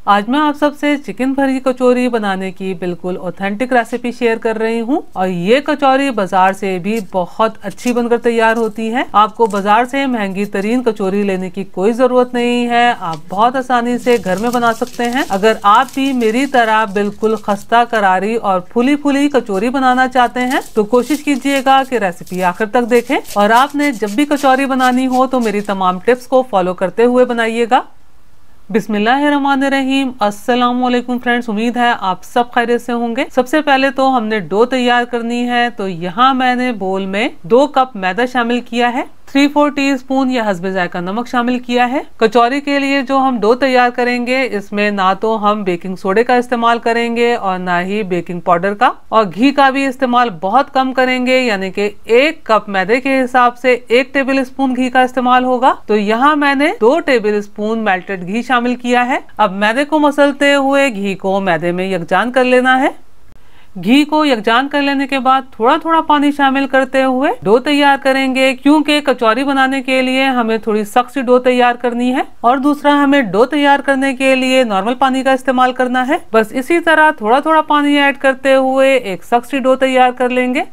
आज मैं आप सबसे चिकन भरी कचौरी बनाने की बिल्कुल ऑथेंटिक रेसिपी शेयर कर रही हूँ और ये कचौरी बाजार से भी बहुत अच्छी बनकर तैयार होती है। आपको बाजार से महंगी तरीन कचौरी लेने की कोई जरूरत नहीं है, आप बहुत आसानी से घर में बना सकते हैं। अगर आप भी मेरी तरह बिल्कुल खस्ता करारी और फुली फुली कचौरी बनाना चाहते हैं तो कोशिश कीजिएगा कि रेसिपी आखिर तक देखें और आपने जब भी कचौरी बनानी हो तो मेरी तमाम टिप्स को फॉलो करते हुए बनाइएगा। बिस्मिल्लाहिर्रहमानिर्रहीम। अस्सलाम वालेकुम फ्रेंड्स, उम्मीद है आप सब खैरियत से होंगे। सबसे पहले तो हमने डो तैयार करनी है, तो यहाँ मैंने बोल में 2 कप मैदा शामिल किया है, 3-4 टीस्पून या हस्बे जायका नमक शामिल किया है। कचौरी के लिए जो हम डो तैयार करेंगे इसमें ना तो हम बेकिंग सोडे का इस्तेमाल करेंगे और ना ही बेकिंग पाउडर का, और घी का भी इस्तेमाल बहुत कम करेंगे, यानी कि 1 कप मैदे के हिसाब से 1 टेबल स्पून घी का इस्तेमाल होगा। तो यहाँ मैंने 2 टेबल स्पून मेल्टेड घी शामिल किया है। अब मैदे को मसलते हुए घी को मैदे में यकजान कर लेना है। घी को यकजान कर लेने के बाद थोड़ा थोड़ा पानी शामिल करते हुए डो तैयार करेंगे, क्योंकि कचौरी बनाने के लिए हमें थोड़ी सख्त सी डो तैयार करनी है और दूसरा हमें डो तैयार करने के लिए नॉर्मल पानी का इस्तेमाल करना है। बस इसी तरह थोड़ा थोड़ा पानी ऐड करते हुए एक सख्त सी डो तैयार कर लेंगे।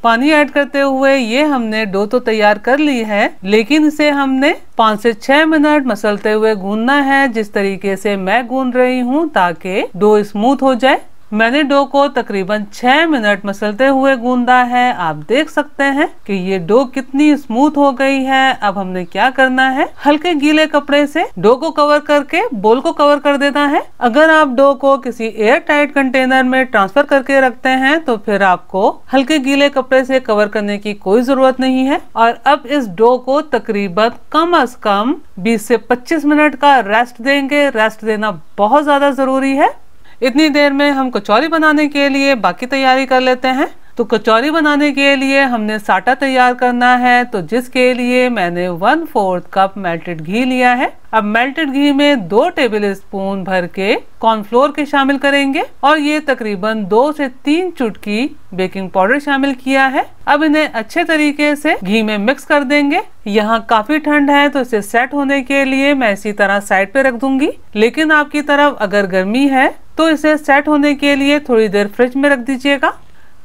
पानी ऐड करते हुए ये हमने डो तो तैयार कर ली है, लेकिन इसे हमने 5 से 6 मिनट मसलते हुए गूंदना है, जिस तरीके से मैं गूंद रही हूँ ताकि डो स्मूथ हो जाए। मैंने डो को तकरीबन 6 मिनट मसलते हुए गूंदा है। आप देख सकते हैं कि ये डो कितनी स्मूथ हो गई है। अब हमने क्या करना है, हल्के गीले कपड़े से डो को कवर करके बोल को कवर कर देना है। अगर आप डो को किसी एयर टाइट कंटेनर में ट्रांसफर करके रखते हैं तो फिर आपको हल्के गीले कपड़े से कवर करने की कोई जरूरत नहीं है। और अब इस डो को तकरीबन कम अज कम 20 से 25 मिनट का रेस्ट देंगे। रेस्ट देना बहुत ज्यादा जरूरी है। इतनी देर में हम कचौरी बनाने के लिए बाकी तैयारी कर लेते हैं। तो कचौरी बनाने के लिए हमने साटा तैयार करना है, तो जिसके लिए मैंने 1/4 कप मेल्टेड घी लिया है। अब मेल्टेड घी में 2 टेबल स्पून भर के कॉर्नफ्लोर के शामिल करेंगे और ये तकरीबन 2 से 3 चुटकी बेकिंग पाउडर शामिल किया है। अब इन्हें अच्छे तरीके से घी में मिक्स कर देंगे। यहाँ काफी ठंड है तो इसे सेट होने के लिए मैं इसी तरह साइड पे रख दूंगी, लेकिन आपकी तरफ अगर गर्मी है तो इसे सेट होने के लिए थोड़ी देर फ्रिज में रख दीजिएगा।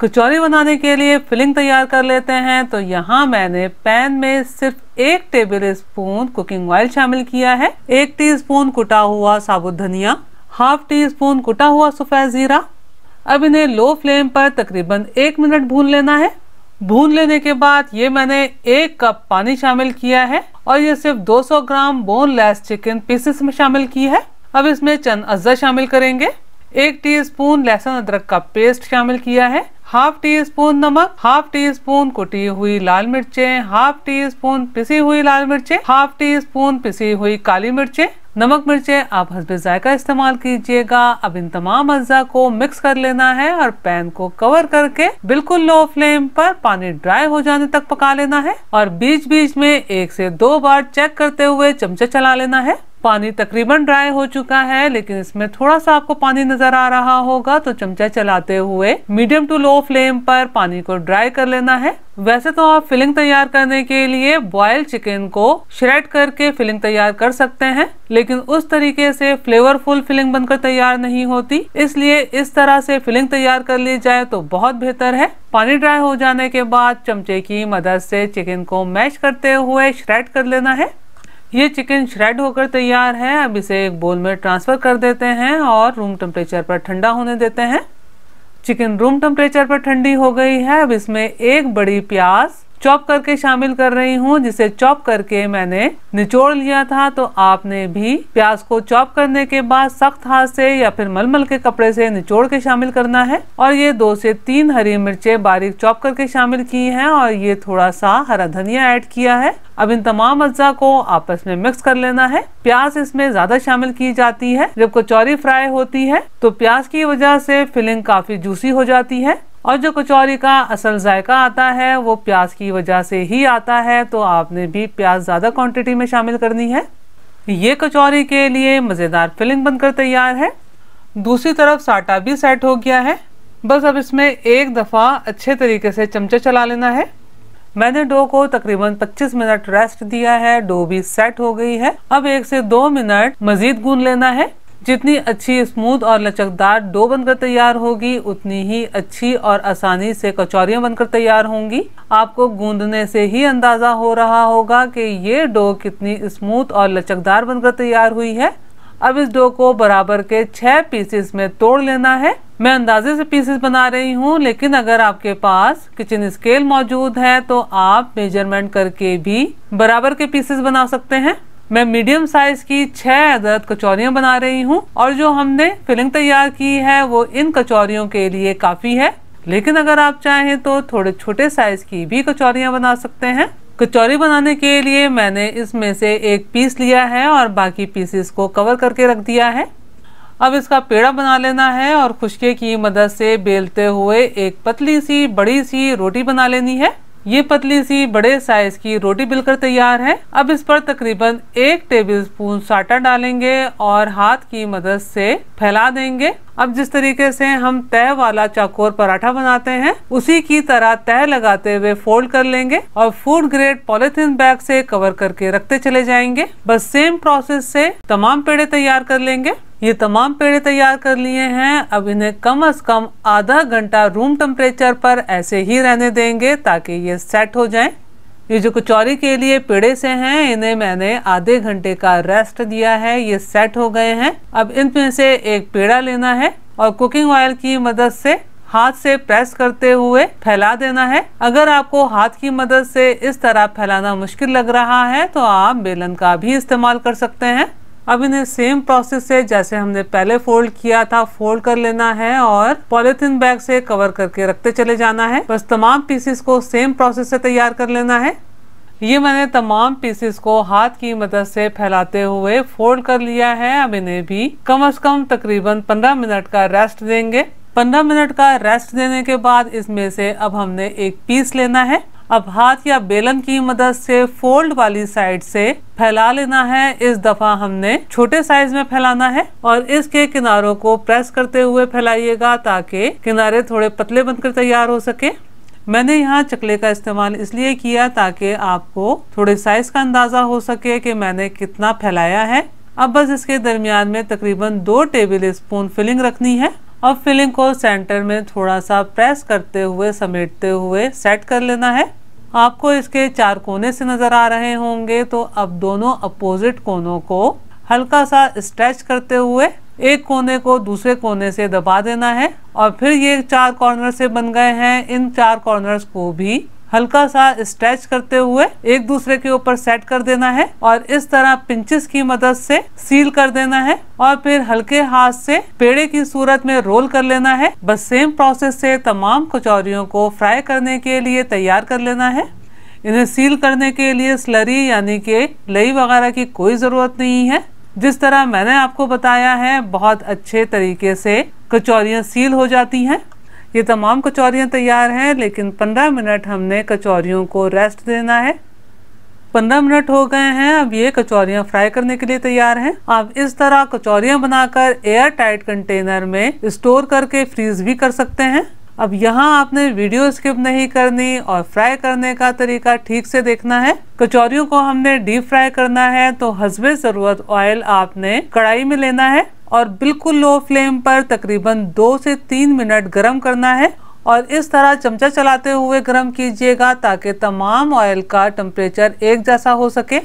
कचौरी बनाने के लिए फिलिंग तैयार कर लेते हैं। तो यहाँ मैंने पैन में सिर्फ 1 टेबल स्पून कुकिंग ऑयल शामिल किया है, 1 टीस्पून कुटा हुआ साबुत धनिया, 1/2 टीस्पून कुटा हुआ सफेद जीरा। अब इन्हें लो फ्लेम पर तकरीबन 1 मिनट भून लेना है। भून लेने के बाद ये मैंने 1 कप पानी शामिल किया है और ये सिर्फ 200 ग्राम बोनलेस चिकन पीसेस में शामिल की है। अब इसमें चंद अज्जा शामिल करेंगे, 1 टीस्पून लहसुन अदरक का पेस्ट शामिल किया है, 1/2 टीस्पून नमक, 1/2 टीस्पून कुटी हुई लाल मिर्चें, 1/2 टीस्पून पिसी हुई लाल मिर्चें, 1/2 टीस्पून पिसी हुई काली मिर्चें। नमक मिर्चें आप हस्बे जायका इस्तेमाल कीजिएगा। अब इन तमाम अज्जा को मिक्स कर लेना है और पैन को कवर करके बिल्कुल लो फ्लेम पर पानी ड्राई हो जाने तक पका लेना है और बीच बीच में 1 से 2 बार चेक करते हुए चमचा चला लेना है। पानी तकरीबन ड्राई हो चुका है, लेकिन इसमें थोड़ा सा आपको पानी नजर आ रहा होगा, तो चमचा चलाते हुए मीडियम टू लो फ्लेम पर पानी को ड्राई कर लेना है। वैसे तो आप फिलिंग तैयार करने के लिए बॉइल्ड चिकन को श्रेड करके फिलिंग तैयार कर सकते हैं, लेकिन उस तरीके से फ्लेवरफुल फिलिंग बनकर तैयार नहीं होती, इसलिए इस तरह से फिलिंग तैयार कर ली जाए तो बहुत बेहतर है। पानी ड्राई हो जाने के बाद चमचे की मदद से चिकन को मैश करते हुए श्रेड कर लेना है। ये चिकन श्रेड होकर तैयार है। अब इसे एक बोल में ट्रांसफर कर देते हैं और रूम टेम्परेचर पर ठंडा होने देते हैं। चिकन रूम टेम्परेचर पर ठंडी हो गई है। अब इसमें 1 बड़ी प्याज चॉप करके शामिल कर रही हूँ, जिसे चॉप करके मैंने निचोड़ लिया था। तो आपने भी प्याज को चॉप करने के बाद सख्त हाथ से या फिर मलमल के कपड़े से निचोड़ के शामिल करना है। और ये 2 से 3 हरी मिर्चें बारीक चॉप करके शामिल की हैं और ये थोड़ा सा हरा धनिया ऐड किया है। अब इन तमाम अज्जा को आपस में मिक्स कर लेना है। प्याज इसमें ज्यादा शामिल की जाती है। जब कचौरी फ्राई होती है तो प्याज की वजह से फिलिंग काफी जूसी हो जाती है और जो कचौरी का असल जायका आता है वो प्याज की वजह से ही आता है। तो आपने भी प्याज ज्यादा क्वांटिटी में शामिल करनी है। ये कचौरी के लिए मजेदार फिलिंग बनकर तैयार है। दूसरी तरफ साटा भी सेट हो गया है। बस अब इसमें एक दफा अच्छे तरीके से चमचा चला लेना है। मैंने डो को तकरीबन 25 मिनट रेस्ट दिया है। डो भी सेट हो गई है। अब 1 से 2 मिनट मजीद गूंद लेना है। जितनी अच्छी स्मूथ और लचकदार डो बनकर तैयार होगी उतनी ही अच्छी और आसानी से कचौरियां बनकर तैयार होंगी। आपको गूंदने से ही अंदाजा हो रहा होगा कि ये डो कितनी स्मूथ और लचकदार बनकर तैयार हुई है। अब इस डो को बराबर के 6 पीसेस में तोड़ लेना है। मैं अंदाजे से पीसेस बना रही हूँ, लेकिन अगर आपके पास किचन स्केल मौजूद है तो आप मेजरमेंट करके भी बराबर के पीसेस बना सकते हैं। मैं मीडियम साइज की 6 अदद कचौरियां बना रही हूँ और जो हमने फिलिंग तैयार की है वो इन कचौरियों के लिए काफी है, लेकिन अगर आप चाहें तो थोड़े छोटे साइज की भी कचौरियां बना सकते हैं। कचौरी बनाने के लिए मैंने इसमें से एक पीस लिया है और बाकी पीसेस को कवर करके रख दिया है। अब इसका पेड़ा बना लेना है और खुशके की मदद से बेलते हुए एक पतली सी बड़ी सी रोटी बना लेनी है। ये पतली सी बड़े साइज की रोटी बिलकर तैयार है। अब इस पर तकरीबन 1 टेबलस्पून आटा डालेंगे और हाथ की मदद से फैला देंगे। अब जिस तरीके से हम तह वाला चौकोर पराठा बनाते हैं उसी की तरह तह लगाते हुए फोल्ड कर लेंगे और फूड ग्रेड पॉलिथीन बैग से कवर करके रखते चले जाएंगे। बस सेम प्रोसेस से तमाम पेड़े तैयार कर लेंगे। ये तमाम पेड़े तैयार कर लिए हैं। अब इन्हें कम से कम आधा घंटा रूम टेम्परेचर पर ऐसे ही रहने देंगे ताकि ये सेट हो जाएं। ये जो कचौरी के लिए पेड़े से हैं इन्हें मैंने आधे घंटे का रेस्ट दिया है, ये सेट हो गए हैं। अब इनमें से एक पेड़ा लेना है और कुकिंग ऑयल की मदद से हाथ से प्रेस करते हुए फैला देना है। अगर आपको हाथ की मदद से इस तरह फैलाना मुश्किल लग रहा है तो आप बेलन का भी इस्तेमाल कर सकते हैं। अब इन्हें सेम प्रोसेस से जैसे हमने पहले फोल्ड किया था फोल्ड कर लेना है और पॉलिथीन बैग से कवर करके रखते चले जाना है। बस तमाम पीसेस को सेम प्रोसेस से तैयार कर लेना है। ये मैंने तमाम पीसेस को हाथ की मदद से फैलाते हुए फोल्ड कर लिया है। अब इन्हें भी कम से कम तकरीबन 15 मिनट का रेस्ट देंगे। 15 मिनट का रेस्ट देने के बाद इसमें से अब हमने एक पीस लेना है। अब हाथ या बेलन की मदद से फोल्ड वाली साइड से फैला लेना है। इस दफा हमने छोटे साइज में फैलाना है और इसके किनारों को प्रेस करते हुए फैलाइएगा ताकि किनारे थोड़े पतले बनकर तैयार हो सके। मैंने यहाँ चकले का इस्तेमाल इसलिए किया ताकि आपको थोड़े साइज का अंदाजा हो सके कि मैंने कितना फैलाया है। अब बस इसके दरमियान में तकरीबन 2 टेबल स्पून फिलिंग रखनी है। अब फिलिंग को सेंटर में थोड़ा सा प्रेस करते हुए समेटते हुए सेट कर लेना है। आपको इसके 4 कोने से नजर आ रहे होंगे, तो अब दोनों अपोजिट कोनों को हल्का सा स्ट्रेच करते हुए एक कोने को दूसरे कोने से दबा देना है और फिर ये 4 कॉर्नर से बन गए हैं। इन 4 कॉर्नर्स को भी हल्का सा स्ट्रेच करते हुए एक दूसरे के ऊपर सेट कर देना है और इस तरह पिंचेस की मदद से सील कर देना है और फिर हल्के हाथ से पेड़े की सूरत में रोल कर लेना है। बस सेम प्रोसेस से तमाम कचौरियों को फ्राई करने के लिए तैयार कर लेना है। इन्हें सील करने के लिए स्लरी यानी कि लई वगैरह की कोई ज़रूरत नहीं है। जिस तरह मैंने आपको बताया है बहुत अच्छे तरीके से कचौरियाँ सील हो जाती हैं। ये तमाम कचौरियाँ तैयार हैं, लेकिन 15 मिनट हमने कचौरियों को रेस्ट देना है। 15 मिनट हो गए हैं। अब ये कचौरियाँ फ्राई करने के लिए तैयार हैं। आप इस तरह कचौरियाँ बनाकर एयर टाइट कंटेनर में स्टोर करके फ्रीज भी कर सकते हैं। अब यहाँ आपने वीडियो स्किप नहीं करनी और फ्राई करने का तरीका ठीक से देखना है। कचौरियों को हमने डीप फ्राई करना है तो हस्बे ज़रूरत ऑयल आपने कढ़ाई में लेना है और बिल्कुल लो फ्लेम पर तकरीबन 2 से 3 मिनट गरम करना है और इस तरह चमचा चलाते हुए गरम कीजिएगा ताकि तमाम ऑयल का टेम्परेचर एक जैसा हो सके।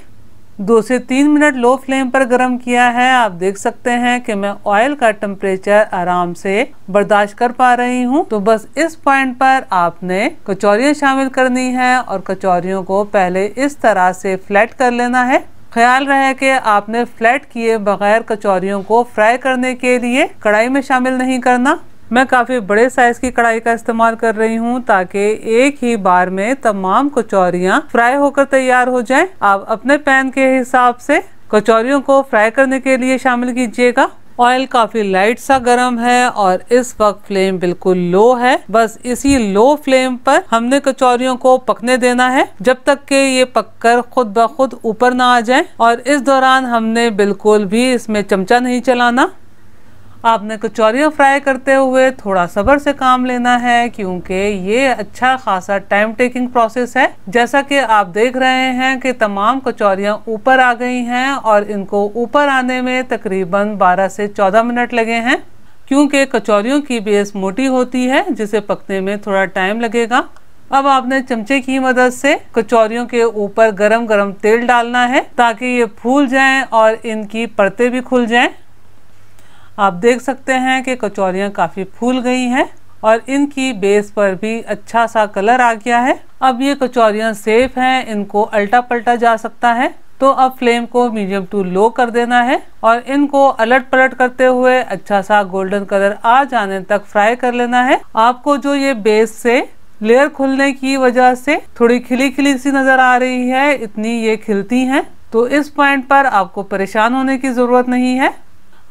2 से 3 मिनट लो फ्लेम पर गरम किया है। आप देख सकते हैं कि मैं ऑयल का टेम्परेचर आराम से बर्दाश्त कर पा रही हूँ। तो बस इस पॉइंट पर आपने कचौरियाँ शामिल करनी है और कचौरियों को पहले इस तरह से फ्लैट कर लेना है। ख्याल रहे कि आपने फ्लैट किए बगैर कचौरियों को फ्राई करने के लिए कढ़ाई में शामिल नहीं करना। मैं काफ़ी बड़े साइज की कढ़ाई का इस्तेमाल कर रही हूँ ताकि एक ही बार में तमाम कचौरियाँ फ्राई होकर तैयार हो जाएं। आप अपने पैन के हिसाब से कचौरियों को फ्राई करने के लिए शामिल कीजिएगा। ऑयल काफ़ी लाइट सा गर्म है और इस वक्त फ्लेम बिल्कुल लो है। बस इसी लो फ्लेम पर हमने कचौरियों को पकने देना है जब तक कि ये पककर खुद ब खुद ऊपर ना आ जाए और इस दौरान हमने बिल्कुल भी इसमें चमचा नहीं चलाना। आपने कचौरियाँ फ्राई करते हुए थोड़ा सब्र से काम लेना है, क्योंकि ये अच्छा खासा टाइम टेकिंग प्रोसेस है। जैसा कि आप देख रहे हैं कि तमाम कचौरियाँ ऊपर आ गई हैं और इनको ऊपर आने में तकरीबन 12 से 14 मिनट लगे हैं, क्योंकि कचौरियों की बेस मोटी होती है जिसे पकने में थोड़ा टाइम लगेगा। अब आपने चमचे की मदद से कचौरियों के ऊपर गरम गरम तेल डालना है ताकि ये फूल जाएं और इनकी परतें भी खुल जाएं। आप देख सकते हैं कि कचौरियाँ काफ़ी फूल गई हैं और इनकी बेस पर भी अच्छा सा कलर आ गया है। अब ये कचौरियाँ सेफ हैं, इनको अल्टा पलटा जा सकता है। तो अब फ्लेम को मीडियम टू लो कर देना है और इनको अलट पलट करते हुए अच्छा सा गोल्डन कलर आ जाने तक फ्राई कर लेना है। आपको जो ये बेस से लेयर खुलने की वजह से थोड़ी खिली खिली सी नजर आ रही है, इतनी ये खिलती हैं, तो इस पॉइंट पर आपको परेशान होने की जरूरत नहीं है।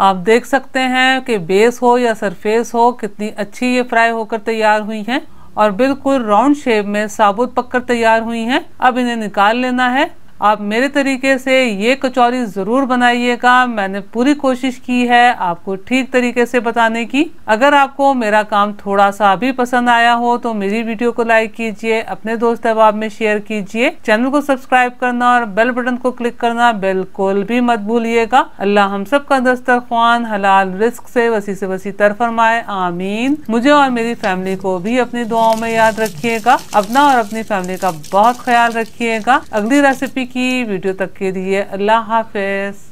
आप देख सकते हैं कि बेस हो या सरफेस हो, कितनी अच्छी ये फ्राई होकर तैयार हुई हैं और बिल्कुल राउंड शेप में साबुत पककर तैयार हुई हैं। अब इन्हें निकाल लेना है। आप मेरे तरीके से ये कचौरी ज़रूर बनाइएगा। मैंने पूरी कोशिश की है आपको ठीक तरीके से बताने की। अगर आपको मेरा काम थोड़ा सा भी पसंद आया हो तो मेरी वीडियो को लाइक कीजिए, अपने दोस्त अहबाब में शेयर कीजिए, चैनल को सब्सक्राइब करना और बेल बटन को क्लिक करना बिल्कुल भी मत भूलिएगा। अल्लाह हम सब का दस्तरख्वान हलाल रिस्क से वसी तर फरमाए, आमीन। मुझे और मेरी फैमिली को भी अपनी दुआओं में याद रखिएगा। अपना और अपनी फैमिली का बहुत ख्याल रखिएगा। अगली रेसिपी की वीडियो तक के लिए अल्लाह हाफिज।